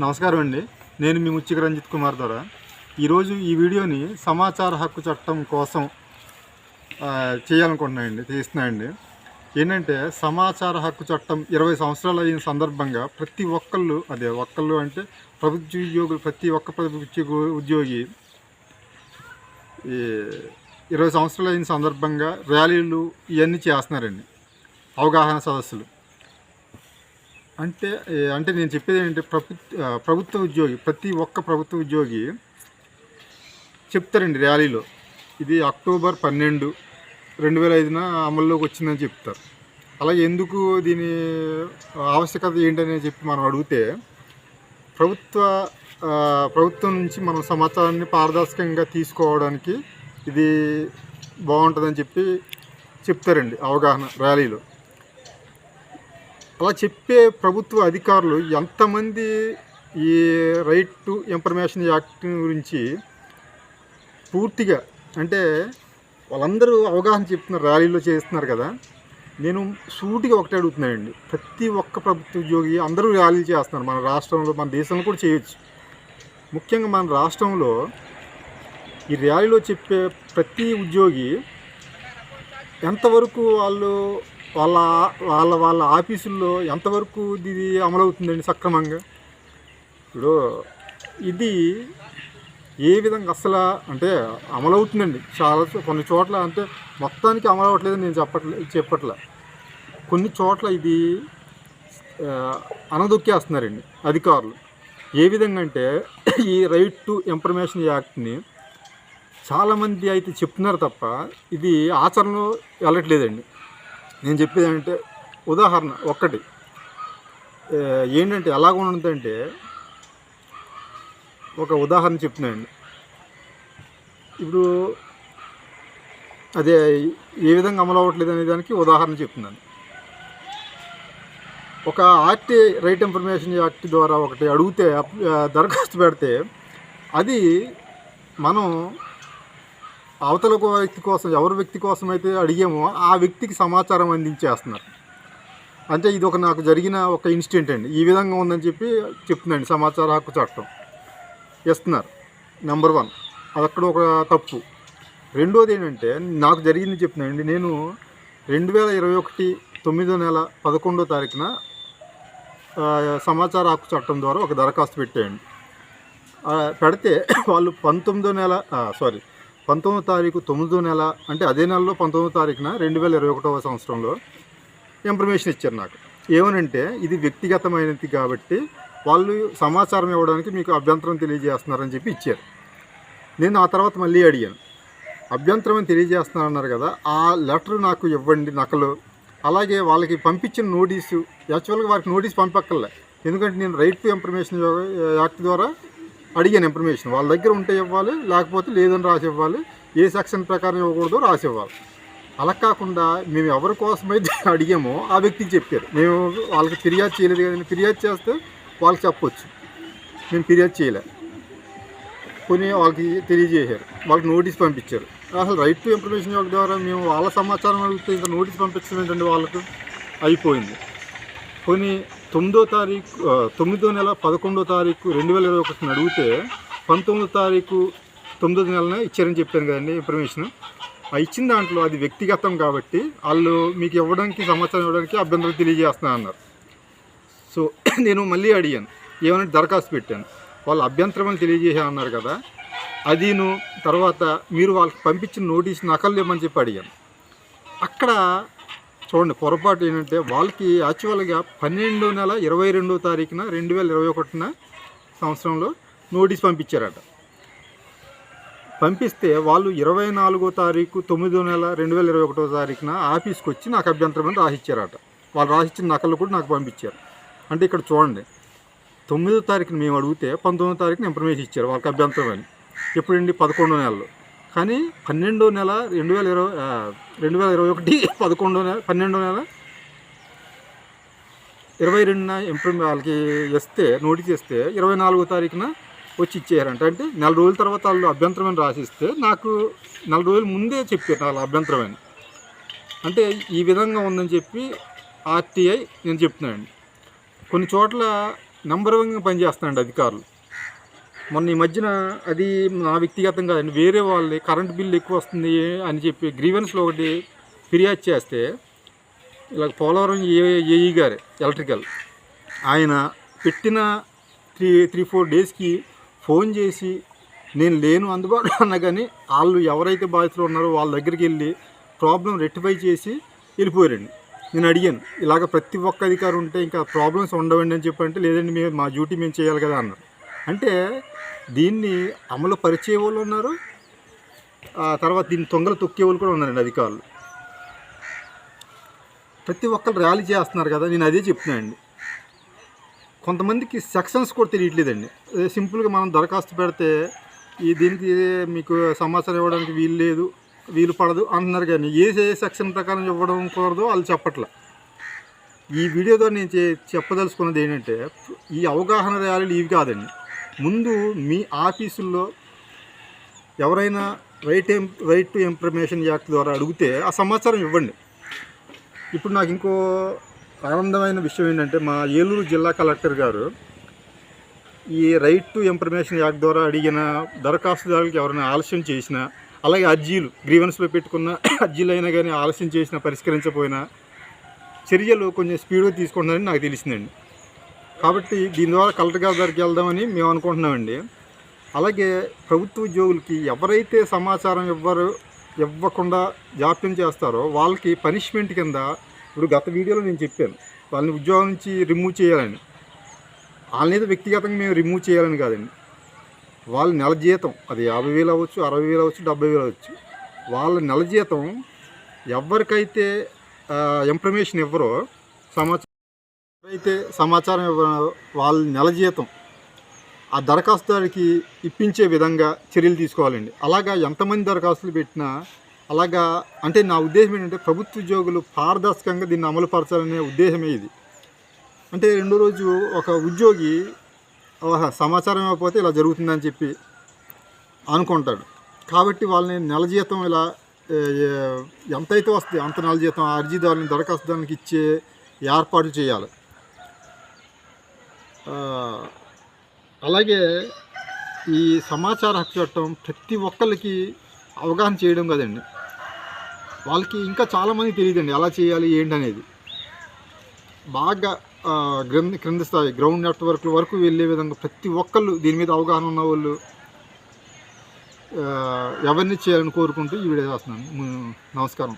నమస్కారం అండి. నేను మీ ముచ్చిక రంజిత్ కుమార్ ద్వారా ఈరోజు ఈ వీడియోని సమాచార హక్కు చట్టం కోసం తీస్తున్నానండి. ఏంటంటే సమాచార హక్కు చట్టం 20 సంవత్సరాలు అయిన సందర్భంగా ప్రతి ఒక్కళ్ళు అంటే ప్రభుత్వ ఉద్యోగులు, ప్రతి ఒక్క ప్రభుత్వ ఉద్యోగి ఈ 20 సంవత్సరాలు అయిన సందర్భంగా ర్యాలీలు ఇవన్నీ చేస్తున్నారండి, అవగాహన సదస్సులు. అంటే నేను చెప్పేది ఏంటంటే ప్రభుత్వ ఉద్యోగి, ప్రతి ఒక్క ప్రభుత్వ ఉద్యోగి చెప్తారండి ర్యాలీలో, ఇది అక్టోబర్ 12, 2005 అమల్లోకి వచ్చిందని చెప్తారు. అలాగే ఎందుకు దీని ఆవశ్యకత ఏంటని చెప్పి మనం అడిగితే, ప్రభుత్వం నుంచి మనం సమాచారాన్ని పారదర్శకంగా తీసుకోవడానికి ఇది బాగుంటుందని చెప్తారండి అవగాహన ర్యాలీలో. అలా చెప్పే ప్రభుత్వ అధికారులు ఎంతమంది ఈ రైట్ టు ఇన్ఫర్మేషన్ యాక్ట్ గురించి పూర్తిగా, అంటే వాళ్ళందరూ అవగాహన చెప్తున్నారు, ర్యాలీలో చేస్తున్నారు కదా. నేను సూటిగా ఒకటే అడుగుతున్నానండి, ప్రతి ఒక్క ప్రభుత్వ ఉద్యోగి అందరూ ర్యాలీలు చేస్తున్నారు. మన రాష్ట్రంలో, మన దేశంలో కూడా చేయొచ్చు. ముఖ్యంగా మన రాష్ట్రంలో ఈ ర్యాలీలో చెప్పే ప్రతి ఉద్యోగి ఎంతవరకు వాళ్ళ ఆఫీసుల్లో ఎంతవరకు ఇది అమలవుతుందండి సక్రమంగా. ఇప్పుడు ఇది ఏ విధంగా అసలు అంటే అమలవుతుందండి కొన్ని చోట్ల, అంటే మొత్తానికి అమలవట్లేదని నేను చెప్పట్లే. కొన్ని చోట్ల ఇది అనదొక్కేస్తున్నారండి అధికారులు. ఏ విధంగా అంటే ఈ రైట్ టు ఇన్ఫర్మేషన్ యాక్ట్ని చాలామంది అయితే చెప్తున్నారు తప్ప ఇది ఆచరణలో వెళ్ళట్లేదండి. నేను చెప్పేది అంటే ఉదాహరణ ఒక్కటి ఏంటంటే, ఎలాగ ఉంటుందంటే ఒక ఉదాహరణ చెప్తున్నానండి. ఇప్పుడు అదే ఏ విధంగా అమలు అవ్వట్లేదు అనే దానికి ఉదాహరణ చెప్తున్నాను. ఒక ఆర్టీఐ రైట్ ఇన్ఫర్మేషన్ యాక్ట్ ద్వారా ఒకటి అడిగితే, దరఖాస్తు పెడితే, అది మనం అవతల వ్యక్తి కోసం, ఎవరి వ్యక్తి కోసం అయితే అడిగామో ఆ వ్యక్తికి సమాచారం అందించేస్తున్నారు. అంటే ఇది నాకు జరిగిన ఒక ఇన్సిడెంట్ అండి. ఈ విధంగా ఉందని చెప్తుందండి సమాచార హక్కు చట్టం ఇస్తున్నారు. నెంబర్ 1 అది అక్కడ ఒక తప్పు. రెండోది ఏంటంటే, నాకు జరిగింది చెప్తున్నానండి. నేను 2021 9వ నెల 11వ తారీఖున సమాచార హక్కు చట్టం ద్వారా ఒక దరఖాస్తు పెడితే వాళ్ళు 19వ తారీఖు 9వ నెల, అంటే అదే నెలలో 19వ తారీఖున 2021వ సంవత్సరంలో ఇన్ఫర్మేషన్ ఇచ్చారు నాకు. ఏమనంటే, ఇది వ్యక్తిగతమైనది కాబట్టి వాళ్ళు సమాచారం ఇవ్వడానికి మీకు అభ్యంతరం తెలియజేస్తున్నారని ఇచ్చారు. నేను ఆ తర్వాత మళ్ళీ అడిగాను, అభ్యంతరం అని తెలియజేస్తున్నారన్నారు కదా, ఆ లెటర్ నాకు ఇవ్వండి నకలు. అలాగే వాళ్ళకి పంపించిన నోటీసు, యాక్చువల్గా వారికి నోటీస్ పంపక్కర్లే, ఎందుకంటే నేను రైట్ టు ఇన్ఫర్మేషన్ యాక్ట్ ద్వారా అడిగాను ఇన్ఫర్మేషన్. వాళ్ళ దగ్గర ఉంటే ఇవ్వాలి, లేకపోతే లేదని రాసి ఇవ్వాలి, ఏ సెక్షన్ ప్రకారం ఇవ్వకూడదో రాసి ఇవ్వాలి. అలా కాకుండా మేము ఎవరి కోసమైతే అడిగామో ఆ వ్యక్తికి చెప్పారు. మేము వాళ్ళకి ఫిర్యాదు చేయలేదు కదండి, ఫిర్యాదు చేస్తే వాళ్ళకి చెప్పొచ్చు, మేము ఫిర్యాదు చేయలే. కొన్ని వాళ్ళకి తెలియజేశారు, వాళ్ళకి నోటీస్ పంపించారు. అసలు రైట్ టు ఇన్ఫర్మేషన్ యాక్ట్ ద్వారా మేము వాళ్ళ సమాచారం అడిగితే ఇంకా నోటీస్ పంపించడం ఏంటంటే వాళ్ళకు అయిపోయింది. కొన్ని 9వ నెల 11వ తారీఖు 2021 అడిగితే 19వ తారీఖు 9వ నెలనే ఇచ్చారని చెప్పాను కదండి ఇన్ఫర్మేషన్. ఇచ్చిన దాంట్లో అది వ్యక్తిగతం కాబట్టి వాళ్ళు మీకు సమాచారం ఇవ్వడానికి అభ్యంతరం తెలియజేస్తున్నా అన్నారు. సో నేను మళ్ళీ అడిగాను, ఏమైనా దరఖాస్తు పెట్టాను, వాళ్ళు అభ్యంతరం అని తెలియజేసా అన్నారు కదా. అదిను తర్వాత మీరు వాళ్ళకి పంపించిన నోటీస్ నకలు ఇవ్వమని అడిగాను. అక్కడ చూడండి, పొరపాటు ఏంటంటే, వాళ్ళకి యాక్చువల్గా 12వ నెల 22వ తారీఖున 2021 సంవత్సరంలో నోటీస్ పంపించారట. పంపిస్తే వాళ్ళు 24వ తారీఖు 9వ నెల 2021వ తారీఖున ఆఫీస్కి వచ్చి నాకు అభ్యంతరం అని రాసిచ్చారట. వాళ్ళు రాసిచ్చిన నకలు కూడా నాకు పంపించారు. అంటే ఇక్కడ చూడండి, 9వ తారీఖున మేము అడిగితే 19వ తారీఖున ఇన్ఫర్మేషన్ ఇచ్చారు వాళ్ళకి అభ్యంతరం అని. ఎప్పుడండి? 11వ నెలలో. కానీ 12వ నెల 2021 12వ నెల 22న వాళ్ళకి నోటీస్ ఇస్తే 24వ తారీఖున వచ్చి ఇచ్చేయారంట. అంటే 4 రోజుల తర్వాత వాళ్ళు అభ్యంతరం అని రాసిస్తే నాకు 4 రోజుల ముందే చెప్పారు వాళ్ళ అభ్యంతరం అని. అంటే ఈ విధంగా ఉందని ఆర్టీఐ నేను చెప్తున్నానండి. కొన్ని చోట్ల నెంబర్ వన్గా పనిచేస్తున్నారండి అధికారులు. మొన్న ఈ మధ్యన అది నా వ్యక్తిగతం కాదండి, వేరే వాళ్ళది కరెంట్ బిల్లు ఎక్కువ వస్తుంది అని చెప్పి గ్రీవెన్స్లో ఒకటి ఫిర్యాదు చేస్తే ఇలా పోలవరం ఏఈ గారు ఎలక్ట్రికల్ ఆయన పెట్టిన 3-4 డేస్కి ఫోన్ చేసి నేను లేను అందుబాటులో అన్నా కానీ వాళ్ళు ఎవరైతే బాధితులు ఉన్నారో వాళ్ళ దగ్గరికి వెళ్ళి ప్రాబ్లం రెక్టిఫై చేసి వెళ్ళిపోయారండి. నేను అడిగాను, ఇలాగ ప్రతి ఒక్క అధికారం ఉంటే ఇంకా ప్రాబ్లమ్స్ ఉండవండి అని చెప్పంటే, లేదండి మేము మా డ్యూటీ మేము చేయాలి కదా అన్నారు. అంటే దీన్ని అమలు పరిచే వాళ్ళు ఉన్నారు, తర్వాత దీన్ని తొంగలు తొక్కే వాళ్ళు కూడా ఉన్నారండి అధికారులు. ప్రతి ఒక్కరు ర్యాలీ చేస్తున్నారు కదా, నేను అదే చెప్తున్నానండి. కొంతమందికి సెక్షన్స్ కూడా తెలియట్లేదండి. సింపుల్గా మనం దరఖాస్తు పెడితే దీనికి మీకు సమాచారం ఇవ్వడానికి వీలు పడదు అంటున్నారు, కానీ ఏ సెక్షన్ ప్రకారం ఇవ్వడం కుదరదో వాళ్ళు చెప్పట్ల. ఈ వీడియోతో నేను చెప్పదలుచుకున్నది ఏంటంటే, ఈ అవగాహన ర్యాలీలు ఇవి కాదండి. ముందు మీ ఆఫీసుల్లో ఎవరైనా రైట్ టు ఇన్ఫర్మేషన్ యాక్ట్ ద్వారా అడిగితే ఆ సమాచారం ఇవ్వండి. ఇప్పుడు నాకు ఇంకో ఆనందమైన విషయం ఏంటంటే, మా ఏలూరు జిల్లా కలెక్టర్ గారు ఈ రైట్ టు ఇన్ఫర్మేషన్ యాక్ట్ ద్వారా అడిగిన దరఖాస్తుదారులకు ఎవరైనా ఆలస్యం చేసినా, అలాగే అర్జీలు గ్రీవెన్స్లో పెట్టుకున్న అర్జీలు అయినా కానీ ఆలస్యం చేసినా పరిష్కరించకపోయినా చర్యలు కొంచెం స్పీడ్గా తీసుకుంటున్నారని నాకు తెలిసిందండి. కాబట్టి దీని ద్వారా కలెక్టర్ గారి దగ్గరికి వెళ్దామని మేము అనుకుంటున్నామండి. అలాగే ప్రభుత్వ ఉద్యోగులకి ఎవరైతే సమాచారం ఇవ్వకుండా జాప్యం చేస్తారో వాళ్ళకి పనిష్మెంట్ కింద, ఇప్పుడు గత వీడియోలో నేను చెప్పాను వాళ్ళని ఉద్యోగం నుంచి రిమూవ్ చేయాలని. వాళ్ళని వ్యక్తిగతంగా మేము రిమూవ్ చేయాలని కాదండి, వాళ్ళ నెల జీతం అది 50,000 అవ్వచ్చు, 60,000 అవ్వచ్చు, 70,000 అవ్వచ్చు. వాళ్ళ నెల జీతం ఎవరికైతే ఇన్ఫర్మేషన్ ఇవ్వరో, సమాచారం ఇవ్వరో వాళ్ళ నెల జీతం ఆ దరఖాస్తుదారికి ఇప్పించే విధంగా చర్యలు తీసుకోవాలండి. అలాగా ఎంతమంది దరఖాస్తులు పెట్టినా అలాగా, అంటే నా ఉద్దేశం ఏంటంటే ప్రభుత్వ ఉద్యోగులు పారదర్శకంగా దీన్ని అమలు పరచాలనే ఉద్దేశమే ఇది. అంటే రెండో రోజు ఒక ఉద్యోగి సమాచారం ఇవ్వకపోతే ఇలా జరుగుతుందని చెప్పి అనుకుంటాడు. కాబట్టి వాళ్ళని నెల జీతం ఇలా ఎంతైతే వస్తుంది అంత నెల జీతం ఆ అర్జీదారుని దరఖాస్తుదారునికి ఇచ్చే ఏర్పాటు చేయాలి. అలాగే ఈ సమాచార హక్కు చట్టం ప్రతి ఒక్కరికి అవగాహన చేయడం కదండి, వాళ్ళకి ఇంకా చాలామంది తెలియదండి ఎలా చేయాలి ఏంటనేది. బాగా క్రింద స్థాయి గ్రౌండ్ నెట్వర్క్ల వరకు వెళ్ళే విధంగా ప్రతి ఒక్కళ్ళు దీని మీద అవగాహన ఉన్న వాళ్ళు ఎవరిని చేయాలని కోరుకుంటూ ఈ వీడియో చేస్తున్నాను. నమస్కారం.